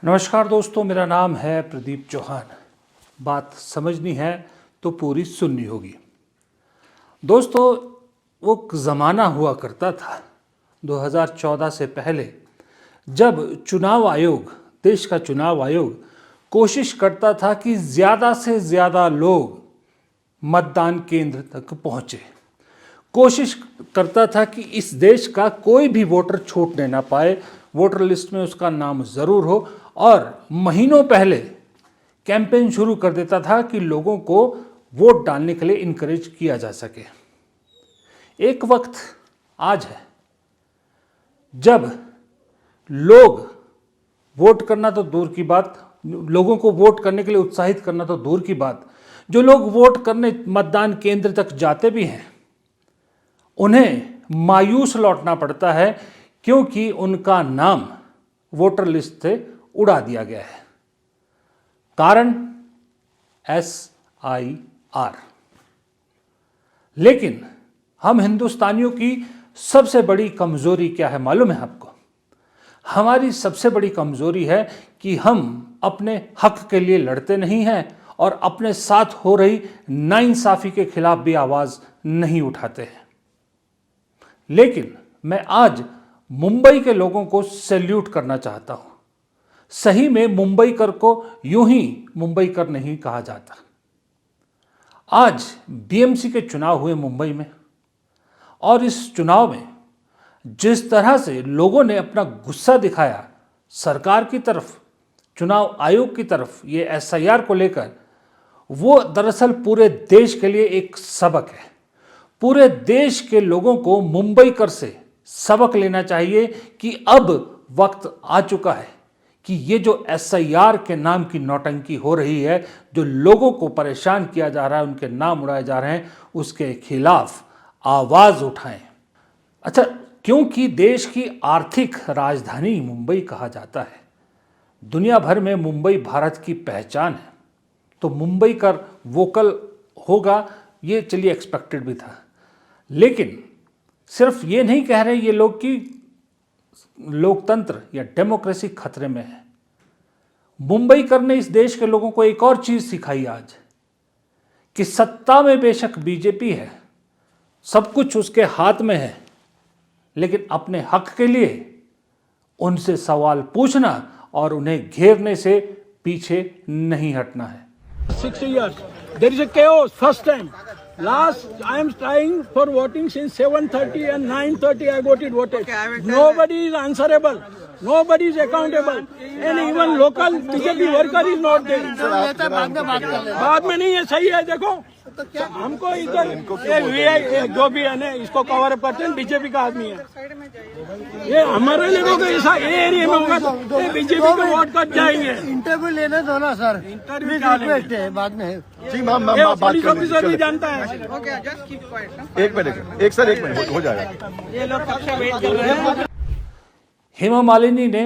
नमस्कार दोस्तों, मेरा नाम है प्रदीप चौहान। बात समझनी है तो पूरी सुननी होगी। दोस्तों, वो ज़माना हुआ करता था 2014 से पहले, जब चुनाव आयोग, देश का चुनाव आयोग कोशिश करता था कि ज़्यादा से ज़्यादा लोग मतदान केंद्र तक पहुँचे। कोशिश करता था कि इस देश का कोई भी वोटर छूटने ना पाए, वोटर लिस्ट में उसका नाम ज़रूर हो। और महीनों पहले कैंपेन शुरू कर देता था कि लोगों को वोट डालने के लिए इनकरेज किया जा सके। एक वक्त आज है जब लोग वोट करना तो दूर की बात, लोगों को वोट करने के लिए उत्साहित करना तो दूर की बात, जो लोग वोट करने मतदान केंद्र तक जाते भी हैं उन्हें मायूस लौटना पड़ता है, क्योंकि उनका नाम वोटर लिस्ट से उड़ा दिया गया है। कारण SIR। लेकिन हम हिंदुस्तानियों की सबसे बड़ी कमजोरी क्या है मालूम है आपको? हमारी सबसे बड़ी कमजोरी है कि हम अपने हक के लिए लड़ते नहीं हैं और अपने साथ हो रही नाइंसाफी के खिलाफ भी आवाज नहीं उठाते हैं। लेकिन मैं आज मुंबई के लोगों को सैल्यूट करना चाहता हूं। सही में मुंबईकर को यूं ही मुंबईकर नहीं कहा जाता। आज BMC के चुनाव हुए मुंबई में, और इस चुनाव में जिस तरह से लोगों ने अपना गुस्सा दिखाया सरकार की तरफ, चुनाव आयोग की तरफ, ये SIR को लेकर, वो दरअसल पूरे देश के लिए एक सबक है। पूरे देश के लोगों को मुंबईकर से सबक लेना चाहिए कि अब वक्त आ चुका है कि ये जो SIR के नाम की नौटंकी हो रही है, जो लोगों को परेशान किया जा रहा है, उनके नाम उड़ाए जा रहे हैं, उसके खिलाफ आवाज उठाएं। अच्छा, क्योंकि देश की आर्थिक राजधानी मुंबई कहा जाता है, दुनिया भर में मुंबई भारत की पहचान है, तो मुंबई का वोकल होगा, ये चलिए एक्सपेक्टेड भी था। लेकिन सिर्फ ये नहीं कह रहे ये लोग कि लोकतंत्र या डेमोक्रेसी खतरे में है। मुंबईकर ने इस देश के लोगों को एक और चीज सिखाई आज, कि सत्ता में बेशक बीजेपी है, सब कुछ उसके हाथ में है, लेकिन अपने हक के लिए उनसे सवाल पूछना और उन्हें घेरने से पीछे नहीं हटना है। 60 years. There is a chaos first time. Last, I am trying for voting since 7:30 and 9:30 I voted. Nobody is answerable. Nobody is accountable. And even local BJP worker is not there. बाद में नहीं है, सही है। देखो हमको इधर जो भी है ना, इसको कवर अप करते हैं, बीजेपी का आदमी है। ये हमारे लोगों को ऐसा एरिया में होगा तो बीजेपी को वोट कर जाएंगे। इंटरव्यू लेने दो ना सर, इंटरव्यू रिक्वेस्ट है बाद में। जी मैम, बात पुलिस ऑफिसर भी जानता है। एक मिनट हो जाएगा। ये लोग कब से वेट कर रहे हैं। हेमा मालिनी ने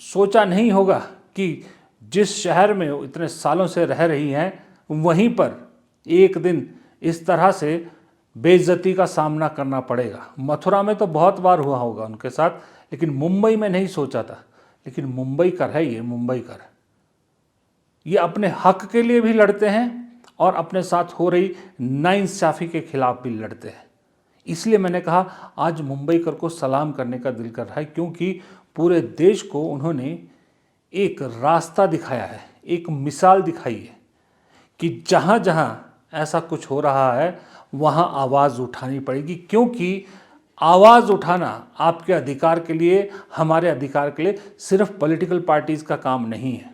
सोचा नहीं होगा कि जिस शहर में इतने सालों से रह रही हैं, वहीं पर एक दिन इस तरह से बेइज्जती का सामना करना पड़ेगा। मथुरा में तो बहुत बार हुआ होगा उनके साथ, लेकिन मुंबई में नहीं सोचा था। लेकिन मुंबईकर है ये, मुंबईकर ये अपने हक के लिए भी लड़ते हैं और अपने साथ हो रही नाइंसाफी के खिलाफ भी लड़ते हैं। इसलिए मैंने कहा आज मुंबईकर को सलाम करने का दिल कर रहा है, क्योंकि पूरे देश को उन्होंने एक रास्ता दिखाया है, एक मिसाल दिखाई है कि जहाँ जहाँ ऐसा कुछ हो रहा है वहाँ आवाज़ उठानी पड़ेगी। क्योंकि आवाज़ उठाना आपके अधिकार के लिए, हमारे अधिकार के लिए सिर्फ पॉलिटिकल पार्टीज़ का काम नहीं है।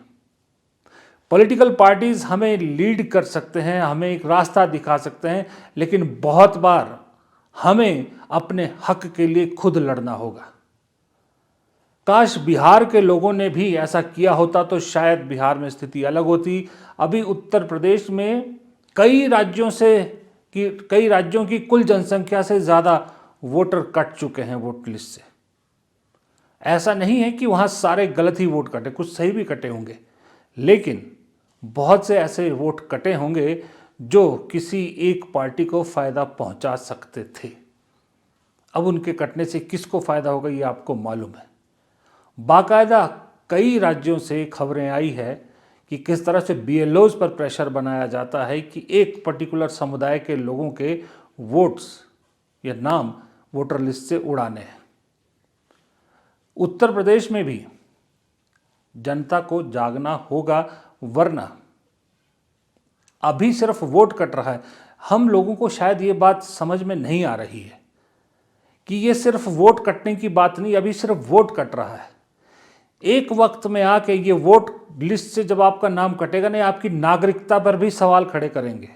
पॉलिटिकल पार्टीज़ हमें लीड कर सकते हैं, हमें एक रास्ता दिखा सकते हैं, लेकिन बहुत बार हमें अपने हक के लिए खुद लड़ना होगा। काश बिहार के लोगों ने भी ऐसा किया होता तो शायद बिहार में स्थिति अलग होती। अभी उत्तर प्रदेश में कई राज्यों की कुल जनसंख्या से ज़्यादा वोटर कट चुके हैं वोट लिस्ट से। ऐसा नहीं है कि वहाँ सारे गलत ही वोट कटे, कुछ सही भी कटे होंगे, लेकिन बहुत से ऐसे वोट कटे होंगे जो किसी एक पार्टी को फ़ायदा पहुंचा सकते थे। अब उनके कटने से किसको फ़ायदा होगा ये आपको मालूम है। बाकायदा कई राज्यों से खबरें आई है कि किस तरह से BLOs पर प्रेशर बनाया जाता है कि एक पर्टिकुलर समुदाय के लोगों के वोट्स या नाम वोटर लिस्ट से उड़ाने हैं। उत्तर प्रदेश में भी जनता को जागना होगा, वरना अभी सिर्फ वोट कट रहा है। हम लोगों को शायद ये बात समझ में नहीं आ रही है कि ये सिर्फ वोट कटने की बात नहीं, अभी सिर्फ वोट कट रहा है। एक वक्त में आके ये वोट लिस्ट से जब आपका नाम कटेगा नहीं, आपकी नागरिकता पर भी सवाल खड़े करेंगे।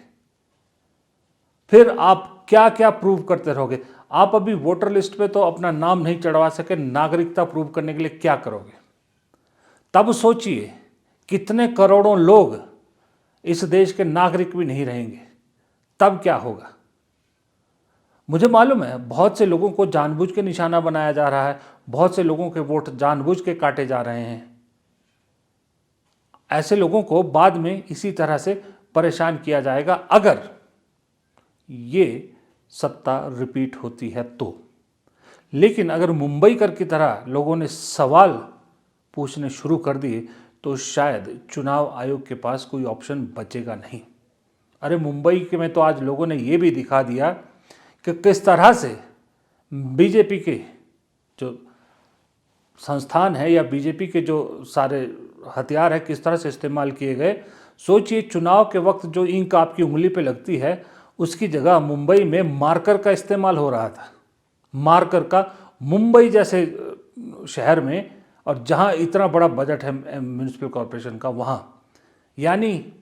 फिर आप क्या क्या प्रूव करते रहोगे? आप अभी वोटर लिस्ट पे तो अपना नाम नहीं चढ़वा सके, नागरिकता प्रूव करने के लिए क्या करोगे? तब सोचिए कितने करोड़ों लोग इस देश के नागरिक भी नहीं रहेंगे, तब क्या होगा? मुझे मालूम है बहुत से लोगों को जानबूझ के निशाना बनाया जा रहा है, बहुत से लोगों के वोट जानबूझ के काटे जा रहे हैं। ऐसे लोगों को बाद में इसी तरह से परेशान किया जाएगा अगर ये सत्ता रिपीट होती है तो। लेकिन अगर मुंबई कर की तरह लोगों ने सवाल पूछने शुरू कर दिए तो शायद चुनाव आयोग के पास कोई ऑप्शन बचेगा नहीं। अरे मुंबई के में तो आज लोगों ने ये भी दिखा दिया कि किस तरह से बीजेपी के जो संस्थान है या बीजेपी के जो सारे हथियार है किस तरह से इस्तेमाल किए गए। सोचिए चुनाव के वक्त जो इंक आपकी उंगली पे लगती है उसकी जगह मुंबई में मार्कर का इस्तेमाल हो रहा था। मार्कर का मुंबई जैसे शहर में, और जहां इतना बड़ा बजट है म्यूनिसिपल कॉरपोरेशन का, वहां यानी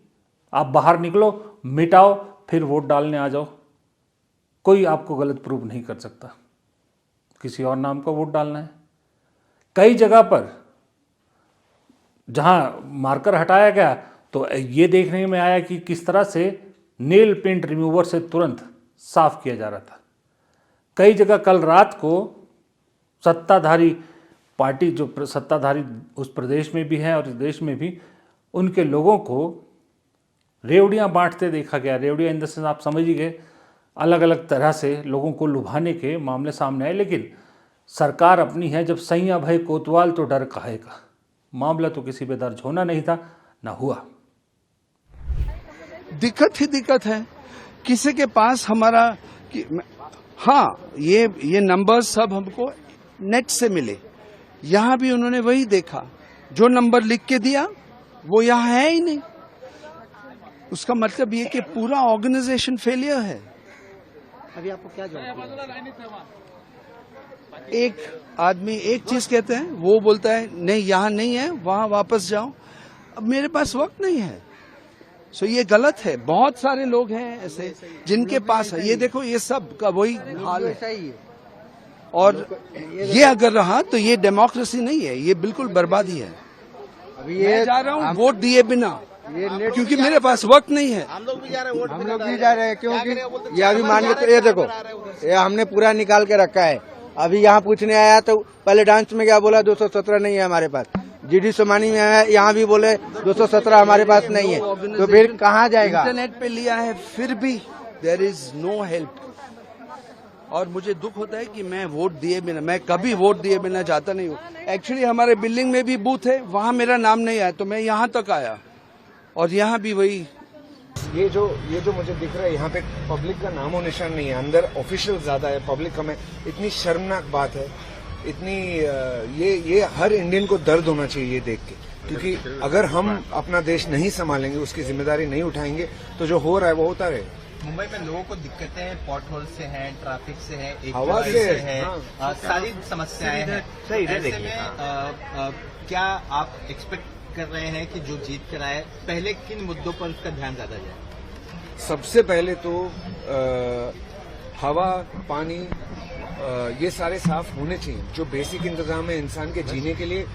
आप बाहर निकलो, मिटाओ, फिर वोट डालने आ जाओ। कोई आपको गलत प्रूव नहीं कर सकता, किसी और नाम का वोट डालना है। कई जगह पर जहां मार्कर हटाया गया तो ये देखने में आया कि किस तरह से नेल पेंट रिमूवर से तुरंत साफ किया जा रहा था। कई जगह कल रात को सत्ताधारी पार्टी जो सत्ताधारी उस प्रदेश में भी है और इस देश में भी, उनके लोगों को रेवड़ियाँ बांटते देखा गया। रेवड़ियाँ इन द सेंस आप समझ ही गए, अलग अलग तरह से लोगों को लुभाने के मामले सामने आए। लेकिन सरकार अपनी है, जब सैया भय कोतवाल तो डर काहे का। मामला तो किसी पे दर्ज होना नहीं था, ना हुआ। दिक्कत ही दिक्कत है। किसी के पास हमारा हाँ, ये नंबर सब हमको नेट से मिले। यहाँ भी उन्होंने वही देखा, जो नंबर लिख के दिया वो यहाँ है ही नहीं। उसका मतलब ये कि पूरा ऑर्गेनाइजेशन फेलियर है। अभी आपको क्या जवाब? एक आदमी एक चीज कहते हैं, वो बोलता है नहीं यहाँ नहीं है, वहां वापस जाओ। अब मेरे पास वक्त नहीं है। सो ये गलत है। बहुत सारे लोग हैं ऐसे जिनके पास है। ये देखो, ये सब का वही हाल है। और ये अगर रहा तो ये डेमोक्रेसी नहीं है, ये बिल्कुल बर्बादी है। अभी मैं जा रहा हूँ वोट दिए बिना, क्योंकि मेरे पास वक्त नहीं है। हम लोग भी जा रहे हैं क्योंकि ये अभी मान के, ये देखो, ये हमने पूरा निकाल के रखा है। अभी यहाँ पूछने आया तो पहले डांस में क्या बोला, 217 नहीं है हमारे पास। GD सोमानी में आया, यहाँ भी बोले 217 हमारे पास नहीं है, तो फिर कहाँ जाएगा? इंटरनेट पे लिया है, फिर भी देयर इज नो हेल्प। और मुझे दुख होता है कि मैं वोट दिए बिना, मैं कभी वोट दिए बिना जाता नहीं हूँ। एक्चुअली हमारे बिल्डिंग में भी बूथ है, वहाँ मेरा नाम नहीं आया तो मैं यहाँ तक आया, और यहाँ भी वही। ये जो मुझे दिख रहा है, यहाँ पे पब्लिक का नामो निशान नहीं है। अंदर ऑफिशियल ज्यादा है, पब्लिक कम है। इतनी शर्मनाक बात है। इतनी ये हर इंडियन को दर्द होना चाहिए ये देख के, क्योंकि अगर हम अपना देश नहीं संभालेंगे, उसकी जिम्मेदारी नहीं उठाएंगे, तो जो हो रहा है वो होता रहे। मुंबई में लोगों को दिक्कतें पॉट होल से हैं, ट्रैफिक से है, एक हवा से है, सारी समस्याएं हैं। ऐसे में क्या आप एक्सपेक्ट कर रहे हैं कि जो जीत कर आए, पहले किन मुद्दों पर उसका ध्यान ज्यादा जाए? सबसे पहले तो हवा, पानी, ये सारे साफ होने चाहिए। जो बेसिक इंतजाम है इंसान के जीने के लिए,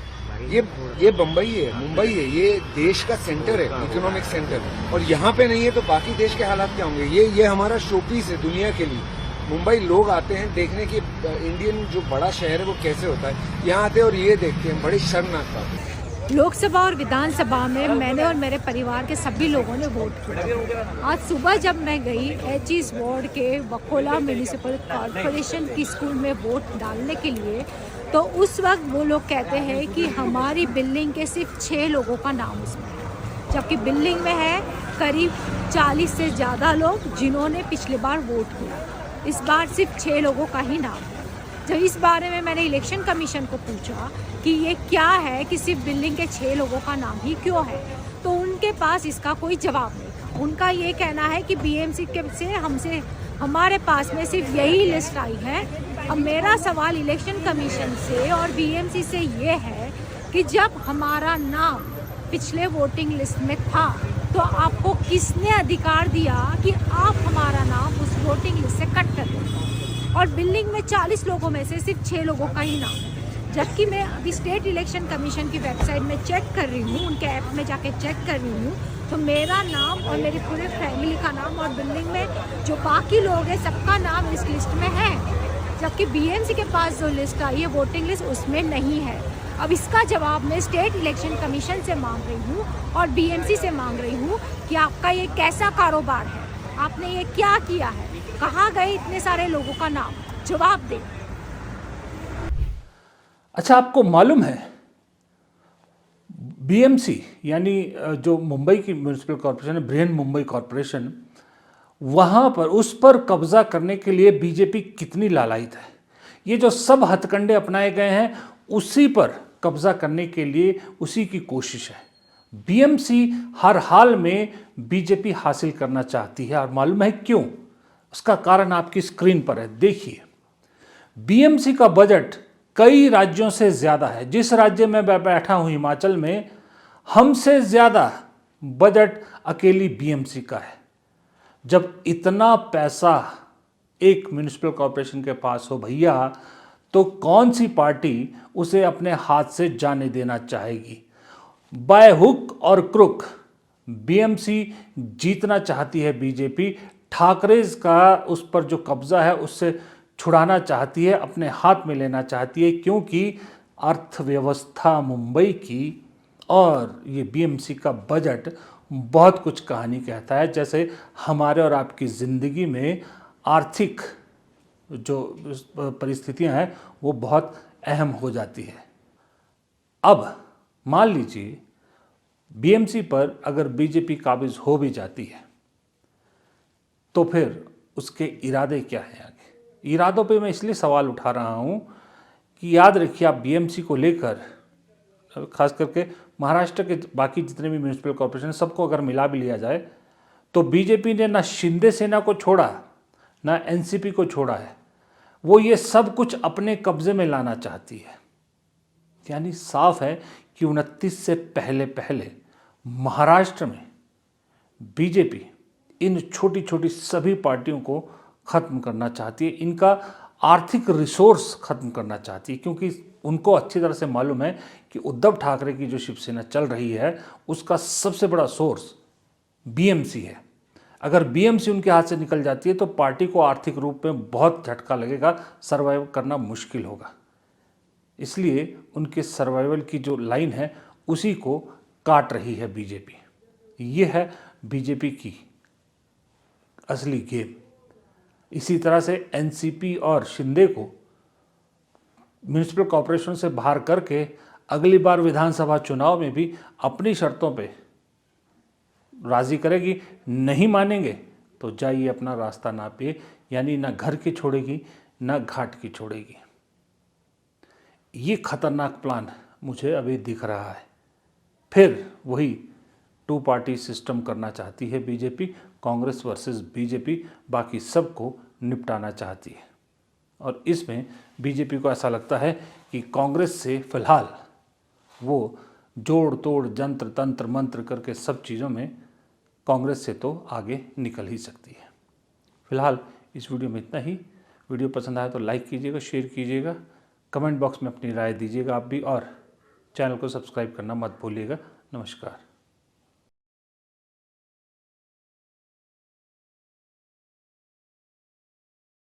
ये बम्बई है, मुंबई है, ये देश का सेंटर है, इकोनॉमिक सेंटर। और यहाँ पे नहीं है तो बाकी देश के हालात क्या होंगे? ये हमारा शोपीस है दुनिया के लिए। मुंबई लोग आते हैं देखने की इंडियन जो बड़ा शहर है वो कैसे होता है, यहाँ आते हैं और ये देखते हैं। बड़ी शर्मनाक बात है। लोकसभा और विधानसभा में मैंने और मेरे परिवार के सभी लोगों ने वोट किया। आज सुबह जब मैं गई एचईस वार्ड के वकोला म्यूनिसिपल कॉरपोरेशन की स्कूल में वोट डालने के लिए, तो उस वक्त वो लोग कहते हैं कि हमारी बिल्डिंग के सिर्फ 6 लोगों का नाम उसमें है, जबकि बिल्डिंग में है करीब 40 से ज़्यादा लोग जिन्होंने पिछली बार वोट किया। इस बार सिर्फ 6 लोगों का ही नाम है। जब इस बारे में मैंने इलेक्शन कमीशन को पूछा कि ये क्या है कि सिर्फ बिल्डिंग के 6 लोगों का नाम ही क्यों है, तो उनके पास इसका कोई जवाब नहीं था। उनका ये कहना है कि बीएमसी के से हमारे पास में सिर्फ यही लिस्ट आई है। अब मेरा सवाल इलेक्शन कमीशन से और बीएमसी से ये है कि जब हमारा नाम पिछले वोटिंग लिस्ट में था, तो आपको किसने अधिकार दिया कि आप हमारा नाम उस वोटिंग लिस्ट से कट कर दें? और बिल्डिंग में 40 लोगों में से सिर्फ 6 लोगों का ही नाम है। जबकि मैं अभी स्टेट इलेक्शन कमीशन की वेबसाइट में चेक कर रही हूँ, उनके ऐप में जाके चेक कर रही हूँ, तो मेरा नाम और मेरी पूरे फैमिली का नाम और बिल्डिंग में जो बाकी लोग हैं सबका नाम इस लिस्ट में है। जबकि बीएमसी के पास जो लिस्ट आई है वोटिंग लिस्ट, उसमें नहीं है। अब इसका जवाब मैं स्टेट इलेक्शन कमीशन से मांग रही हूँ और बीएमसी से मांग रही हूँ कि आपका ये कैसा कारोबार है, आपने ये क्या किया है, कहाँ गए इतने सारे लोगों का नाम, जवाब दें। अच्छा, आपको मालूम है बीएमसी यानी जो मुंबई की म्यूनिसिपल कॉरपोरेशन है, बृहन मुंबई कॉरपोरेशन, वहाँ पर उस पर कब्जा करने के लिए बीजेपी कितनी लालायित है। ये जो सब हथकंडे अपनाए गए हैं उसी पर कब्जा करने के लिए उसी की कोशिश है। बीएमसी हर हाल में बीजेपी हासिल करना चाहती है और मालूम है क्यों? उसका कारण आपकी स्क्रीन पर है, देखिए। बीएमसी का बजट कई राज्यों से ज़्यादा है। जिस राज्य में मैं बैठा हूँ हिमाचल में, हमसे ज़्यादा बजट अकेली बीएमसी का है। जब इतना पैसा एक म्यूनिसिपल कॉरपोरेशन के पास हो भैया, तो कौन सी पार्टी उसे अपने हाथ से जाने देना चाहेगी? बाय हुक और क्रुक बीएमसी जीतना चाहती है बीजेपी। ठाकरेज का उस पर जो कब्जा है उससे छुड़ाना चाहती है, अपने हाथ में लेना चाहती है, क्योंकि अर्थव्यवस्था मुंबई की और ये बीएमसी का बजट बहुत कुछ कहानी कहता है। जैसे हमारे और आपकी ज़िंदगी में आर्थिक जो परिस्थितियां हैं वो बहुत अहम हो जाती है। अब मान लीजिए बीएमसी पर अगर बीजेपी काबिज हो भी जाती है, तो फिर उसके इरादे क्या हैं आगे? इरादों पे मैं इसलिए सवाल उठा रहा हूँ कि याद रखिए, आप बीएमसी को लेकर खास करके महाराष्ट्र के बाकी जितने भी म्यूनिसिपल कॉरपोरेशन सबको अगर मिला भी लिया जाए, तो बीजेपी ने ना शिंदे सेना को छोड़ा ना एनसीपी को छोड़ा है। वो ये सब कुछ अपने कब्जे में लाना चाहती है। यानी साफ है कि 29 से पहले महाराष्ट्र में बीजेपी इन छोटी छोटी सभी पार्टियों को ख़त्म करना चाहती है, इनका आर्थिक रिसोर्स ख़त्म करना चाहती है, क्योंकि उनको अच्छी तरह से मालूम है कि उद्धव ठाकरे की जो शिवसेना चल रही है उसका सबसे बड़ा सोर्स बीएमसी है। अगर बीएमसी उनके हाथ से निकल जाती है तो पार्टी को आर्थिक रूप में बहुत झटका लगेगा, सर्वाइव करना मुश्किल होगा। इसलिए उनके सर्वाइवल की जो लाइन है उसी को काट रही है बीजेपी। ये है बीजेपी की असली गेम। इसी तरह से एनसीपी और शिंदे को म्यूनिसिपल कॉरपोरेशन से बाहर करके अगली बार विधानसभा चुनाव में भी अपनी शर्तों पे राज़ी करेगी। नहीं मानेंगे तो जाइए अपना रास्ता नापिए, यानी ना घर की छोड़ेगी ना घाट की छोड़ेगी। ये खतरनाक प्लान मुझे अभी दिख रहा है। फिर वही 2 पार्टी सिस्टम करना चाहती है बीजेपी, कांग्रेस वर्सेस बीजेपी, बाकी सबको निपटाना चाहती है। और इसमें बीजेपी को ऐसा लगता है कि कांग्रेस से फिलहाल वो जोड़ तोड़ जंत्र तंत्र मंत्र करके सब चीज़ों में कांग्रेस से तो आगे निकल ही सकती है। फिलहाल इस वीडियो में इतना ही। वीडियो पसंद आया तो लाइक कीजिएगा, शेयर कीजिएगा, कमेंट बॉक्स में अपनी राय दीजिएगा आप भी, और चैनल को सब्सक्राइब करना मत भूलिएगा। नमस्कार।